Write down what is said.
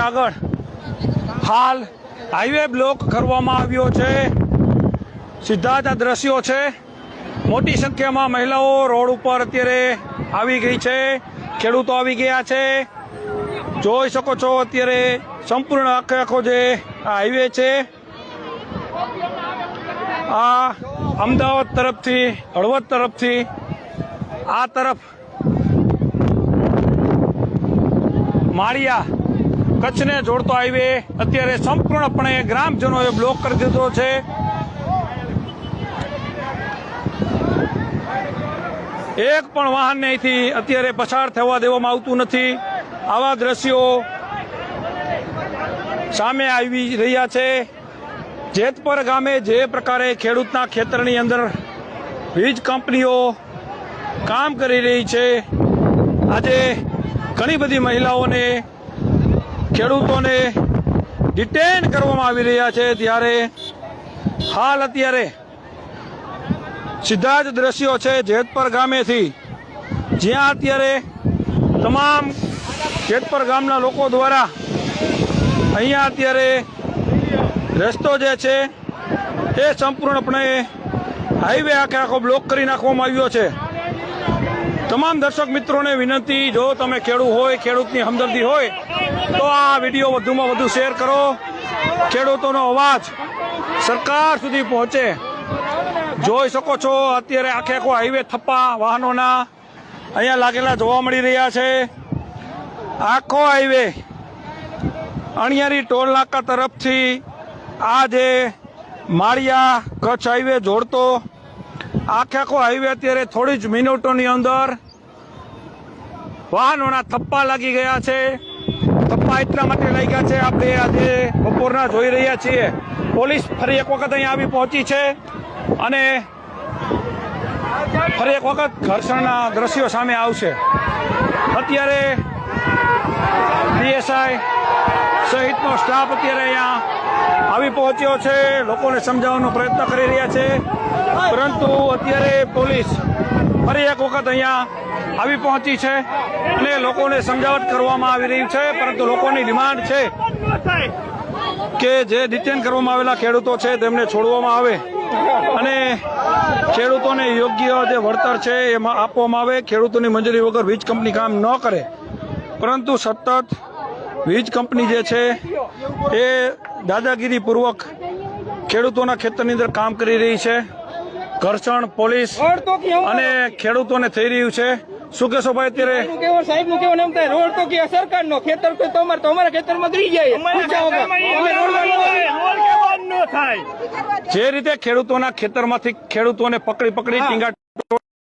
આગળ હાલ highway block કરવામાં આવ્યો છે। સીધા જ આ દ્રશ્યો છે। મોટી સંખ્યામાં મહિલાઓ રોડ ઉપર અત્યારે આવી ગઈ છે, ખેડૂતો આવી ગયા છે। જોઈ શકો છો અત્યારે સંપૂર્ણ આખો જે આ હાઈવે છે આ અમદાવાદ તરફથી હળવદ તરફથી આ તરફ માળિયા કચ્છને જોડતો હાઈવે અત્યારે સંપૂર્ણપણે ગ્રામજનોએ બ્લોક કરી દીધો છે। એક પણ વાહન અહીંથી અત્યારે પસાર થવા દેવામાં આવતું નથી। આવા દ્રશ્યો સામે આવી રહ્યા છે। જેતપર ગામે જે પ્રકારે ખેડૂતના ખેતરની અંદર વીજ કંપનીઓ કામ કરી રહી છે, આજે ઘણી બધી મહિલાઓને ખેડૂતોને ડિટેન કરવામાં આવી રહ્યા છે, ત્યારે હાલ અત્યારે સીધા જ દ્રશ્યો છે જેતપર ગામેથી, જ્યાં અત્યારે તમામ જેતપર ગામના લોકો દ્વારા અહીંયા અત્યારે રસ્તો જે છે એ સંપૂર્ણપણે હાઈવે આખો બ્લોક કરી નાખવામાં આવ્યો છે। તમામ દર્શક મિત્રોને વિનંતી, જો તમે ખેડૂત હોય, ખેડૂતની હમદર્દી હોય તો આ વિડીયો વધુમાં વધુ શેર કરો, ખેડૂતોનો અવાજ સરકાર સુધી પહોંચે। જોઈ શકો છો અત્યારે આખો હાઈવે થપ્પા વાહનોના અહીંયા લાગેલા જોવા મળી રહ્યા છે। આખો હાઈવે અણિયારી ટોલ નાકા તરફથી આ જે માળિયા કચ્છ હાઈવે જોડતો આખો હાઈવે અત્યારે થોડી જ મિનિટોની અંદર વાહનોના થપ્પા લાગી ગયા છે। થપ્પા એટલા માટે લાગ્યા છે, આપણે આજે બપોરના જોઈ રહ્યા છીએ। પોલીસ ફરી એક વખત અહીંયા આવી પહોંચી છે અને ફરી એક વખત ઘર્ષણના દ્રશ્યો સામે આવશે। અત્યારે પીએસઆઈ સહિતનો સ્ટાફ અત્યારે અહીંયા આવી પહોંચ્યો છે, લોકોને સમજાવવાનો પ્રયત્ન કરી રહ્યા છે, પરંતુ અત્યારે પોલીસ ફરી એક વખત અહીંયા આવી પહોંચી છે અને લોકોને સમજાવટ કરવામાં આવી રહી છે, પરંતુ લોકોની ડિમાન્ડ છે કે જે ડિટેન કરવામાં આવેલા ખેડૂતો છે તેમને છોડવામાં આવે અને ખેડૂતોને યોગ્ય જે વળતર છે એમાં આપવામાં આવે। ખેડૂતોની મંજૂરી વગર વીજ કંપની કામ ન કરે, પરંતુ સતત વીજ કંપની જે છે એ દાદાગીરીપૂર્વક ખેડૂતોના ખેતરની અંદર કામ કરી રહી છે। ઘર્ષણ પોલીસ અને ખેડૂતોને થઈ રહ્યું છે। શું કહેશો ભાઈ અત્યારે? સાહેબ નું કેવું એમ થાય, રોડ તો કે સરકાર નો, ખેતર તો અમારા ખેતરમાં ગરી જાય। જે રીતે ખેડૂતોના ખેતરમાંથી ખેડૂતોને પકડી ટીંગા